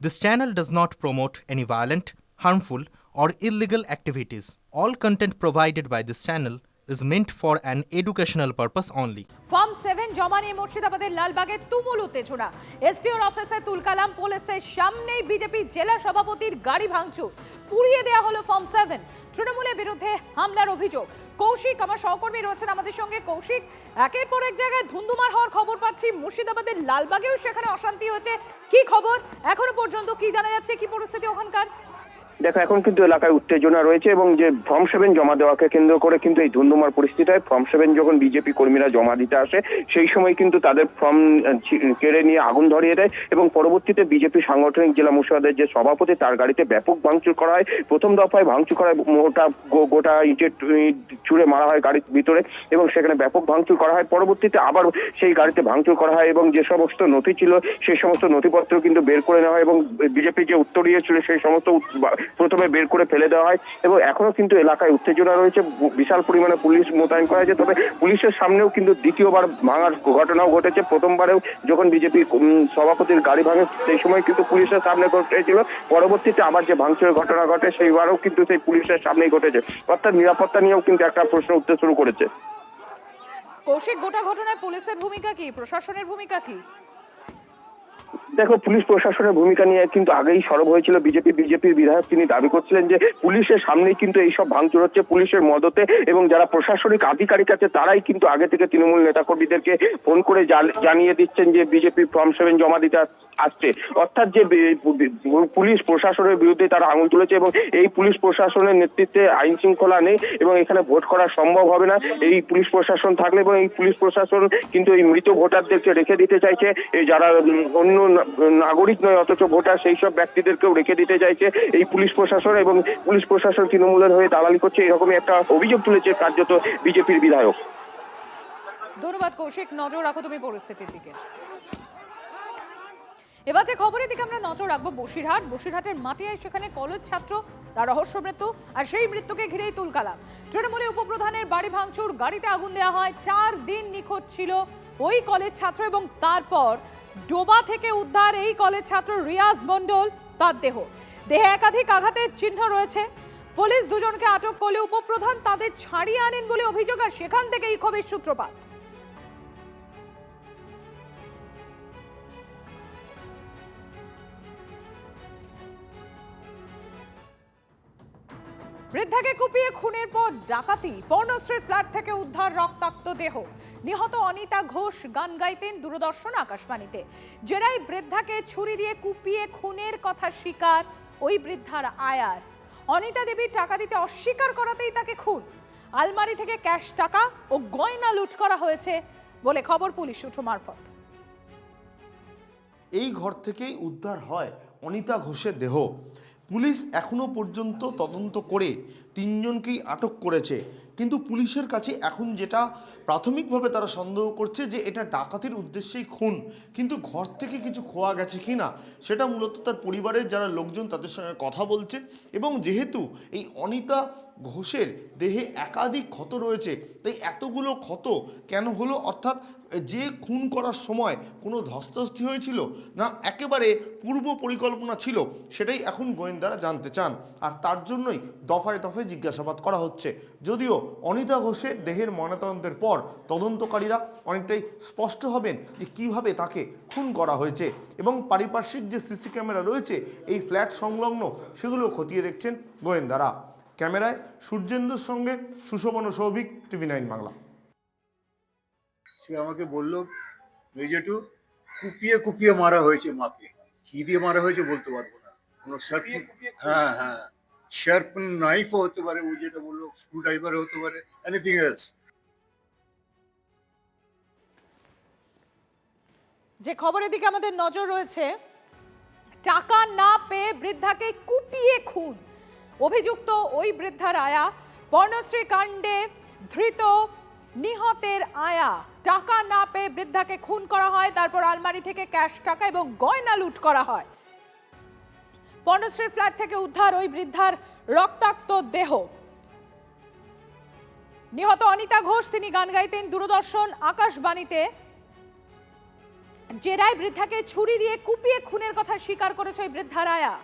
This channel does not promote any violent, harmful, or illegal activities. All content provided by this channel is meant for an educational purpose only. Form 7 জমা নিয়ে মুর্শিদাবাদের লালবাগে তুমুল উত্তেজনা। এসডিওর অফিসে তুলকালাম, পুলিশের সামনেই BJP জেলা সভাপতির গাড়ি ভাঙচুর, পুড়িয়ে দেওয়া হলো ফর্ম 7। তৃণমূলের বিরুদ্ধে হামলার অভিযোগ। কৌশিক আমার সহকর্মী রয়েছেন আমাদের সঙ্গে। কৌশিক, একের পর এক জায়গায় ধুন্ধুমার হওয়ার খবর পাচ্ছি, মুর্শিদাবাদের লালবাগেও সেখানে অশান্তি হয়েছে, কি খবর এখনো পর্যন্ত, কি জানা যাচ্ছে, কি পরিস্থিতি ওখানকার? দেখো, এখন কিন্তু এলাকায় উত্তেজনা রয়েছে এবং যে ফর্ম 7 জমা দেওয়াকে কেন্দ্র করে কিন্তু এই ধুন্ধুমার পরিস্থিতি হয়। ফর্ম 7 যখন বিজেপি কর্মীরা জমা দিতে আসে সেই সময় কিন্তু তাদের ফর্ম কেড়ে নিয়ে আগুন ধরিয়ে দেয় এবং পরবর্তীতে বিজেপি সাংগঠনিক জেলা মুর্শিদাবাদের যে সভাপতি তার গাড়িতে ব্যাপক ভাঙচুর করা হয়। প্রথম দফায় ভাঙচুর করা হয়, গোটা ইটের ছুঁড়ে মারা হয় গাড়ির ভিতরে এবং সেখানে ব্যাপক ভাঙচুর করা হয়। পরবর্তীতে আবার সেই গাড়িতে ভাঙচুর করা হয় এবং যে সমস্ত নথি ছিল সেই সমস্ত নথিপত্র কিন্তু বের করে নেওয়া হয় এবং বিজেপি যে উত্তরীয় ছিল সেই সমস্ত প্রথমে বের করে ফেলে দেওয়া হয় এবং এখনো কিন্তু এলাকায় উত্তেজনা রয়েছে। বিশাল পরিমাণে পুলিশ মোতায়েন করা হয়েছে। তবে পুলিশের সামনেও কিন্তু দ্বিতীয়বার ভাঙার ঘটনাও ঘটেছে। প্রথমবারেও যখন বিজেপি সভাপতির গাড়ি ভাঙে সেই সময় কিন্তু পুলিশের সামনে ঘটেছিল, পরবর্তীতে আবার যে ভাঙচুরের ঘটনা ঘটে সেইবারও কিন্তু সেই পুলিশের সামনেই ঘটেছে। অর্থাৎ নিরাপত্তা নিয়েও কিন্তু একটা প্রশ্ন উঠতে শুরু করেছে। কৌশিক, গোটা ঘটনায় পুলিশের ভূমিকা কি, প্রশাসনের ভূমিকা কি? দেখো, পুলিশ প্রশাসনের ভূমিকা নিয়ে কিন্তু আগেই সরব হয়েছিল বিজেপির বিধায়ক। তিনি দাবি করছিলেন যে পুলিশের সামনেই কিন্তু এইসব ভাঙচুর হচ্ছে, পুলিশের মদতে, এবং যারা প্রশাসনিক আধিকারিক আছে তারাই কিন্তু আগে থেকে তৃণমূল নেতাকর্মীদেরকে ফোন করে জানিয়ে দিচ্ছেন যে বিজেপি ফর্ম 7 জমা দিতে আসছে। অর্থাৎ যে পুলিশ প্রশাসনের বিরুদ্ধে তারা আঙুল তুলেছে এবং এই পুলিশ প্রশাসনের নেতৃত্বে আইন শৃঙ্খলা নেই এবং এখানে ভোট করা সম্ভব হবে না এই পুলিশ প্রশাসন থাকলে। এবং এই পুলিশ প্রশাসন কিন্তু এই মৃত ভোটারদেরকে রেখে দিতে চাইছে, যারা অন্য নাগরিক নয় অথচ ভোটার সেই সব ব্যক্তিদেরকেও রেখে দিতে চাইছে এই পুলিশ প্রশাসন, এবং পুলিশ প্রশাসন তৃণমূলের হয়ে দালালি করছে, এরকমই একটা অভিযোগ তুলেছে কার্যত বিজেপির বিধায়ক। ধন্যবাদ কৌশিক, নজর রাখো তুমি পরিস্থিতির দিকে। এবার যে খবরের দিকে আমরা নজর রাখবো, বসিরহাটের মাটিয়ায় সেখানে কলেজ ছাত্র, তার রহস্য মৃত্যু, আর সেই মৃত্যুকে ঘিরেই তুলকালাম। তৃণমূলের উপপ্রধানের বাড়ি ভাঙচুর, গাড়িতে আগুন দেওয়া হয়। 4 দিন নিখোঁজ ছিল ওই কলেজ ছাত্র এবং তারপর ডোবা থেকে উদ্ধার এই কলেজ ছাত্র রিয়াজ মণ্ডল, তার দেহে একাধিক আঘাতের চিহ্ন রয়েছে। পুলিশ দুজনকে আটক করলে উপপ্রধান তাদের ছাড়িয়ে আনেন বলে অভিযোগ, আর সেখান থেকে এই ক্ষোভের সূত্রপাত। বৃদ্ধাকে কুপিয়ে খুনের পর ডাকাতি, পর্ণশ্রীর ফ্ল্যাট থেকে উদ্ধার রক্তাক্ত দেহ। নিহত অনিতা ঘোষ গান গাইতেন দূরদর্শন আকাশবাণীতে। জেরাই বৃদ্ধাকে ছুরি দিয়ে কুপিয়ে খুনের কথা স্বীকার ওই বৃদ্ধার আয়ার। অনিতা দেবী টাকা দিতে অস্বীকার করাতেই তাকে খুন। আলমারি থেকে ক্যাশ টাকা ও গয়না লুট করা হয়েছে বলে খবর পুলিশ সূত্র মারফত। এই ঘর থেকেই উদ্ধার হয় অনিতা ঘোষের দেহ। পুলিশ এখনো পর্যন্ত তদন্ত করে 3 জনকেই আটক করেছে, কিন্তু পুলিশের কাছে এখন যেটা প্রাথমিকভাবে তারা সন্দেহ করছে যে এটা ডাকাতির উদ্দেশ্যেই খুন, কিন্তু ঘর থেকে কিছু খোয়া গেছে কিনা সেটা মূলত তার পরিবারের যারা লোকজন তাদের সঙ্গে কথা বলছে। এবং যেহেতু এই অনিতা ঘোষের দেহে একাধিক ক্ষত রয়েছে, তাই এতগুলো ক্ষত কেন হলো, অর্থাৎ যে খুন করার সময় কোনো ধস্তাধস্তি হয়েছিল না একেবারে পূর্ব পরিকল্পনা ছিল, সেটাই এখন গোয়েন্দারা জানতে চান, আর তার জন্যই দফায় দফায় জিজ্ঞাসাবাদ করা হচ্ছে। যদিও অনিতা ঘোষের দেহের ময়নাতদন্তের পর তদন্তকারীরা অনেকটাই স্পষ্ট হবেন যে কিভাবে তাকে খুন করা হয়েছে, এবং পারিপার্শ্বিক যে সিসি ক্যামেরা রয়েছে এই ফ্ল্যাট সংলগ্ন সেগুলো খতিয়ে দেখছেন গোয়েন্দারা। ক্যামেরায় সূর্যেন্দুর সঙ্গে সুশোভন সৌভিক, TV9 বাংলা। সে আমাকে বলল মেজেটু কুপিয়ে কুপিয়ে মারা হয়েছে মাকে, কি দিয়ে মারা হয়েছে বলতে পারবো না, কোনো শার্প, হ্যাঁ শার্প নাইফও হতে পারে, ও যেটা বললো স্ক্রু ড্রাইভার হতে পারে, এনিথিং এলস। যে খবরের দিকে আমাদের নজর রয়েছে, টাকা না পেয়ে বৃদ্ধাকে কুপিয়ে খুন, অভিযুক্ত ওই বৃদ্ধার আয়া। পর্ণশ্রী কাণ্ডে ধৃত নিহতের আয়া। টাকা না পেয়ে বৃদ্ধাকে খুন করা হয়, তারপর আলমারি থেকে ক্যাশ টাকা এবং গয়না লুট করা হয়। পর্ণশ্রীর ফ্ল্যাট থেকে উদ্ধার ওই বৃদ্ধার রক্তাক্ত দেহ। নিহত অনিতা ঘোষ, তিনি গান গাইতেন দূরদর্শন আকাশবাণীতে। জেরায় বৃদ্ধাকে ছুরি দিয়ে কুপিয়ে খুনের কথা স্বীকার করেছে ওই বৃদ্ধা রায়া।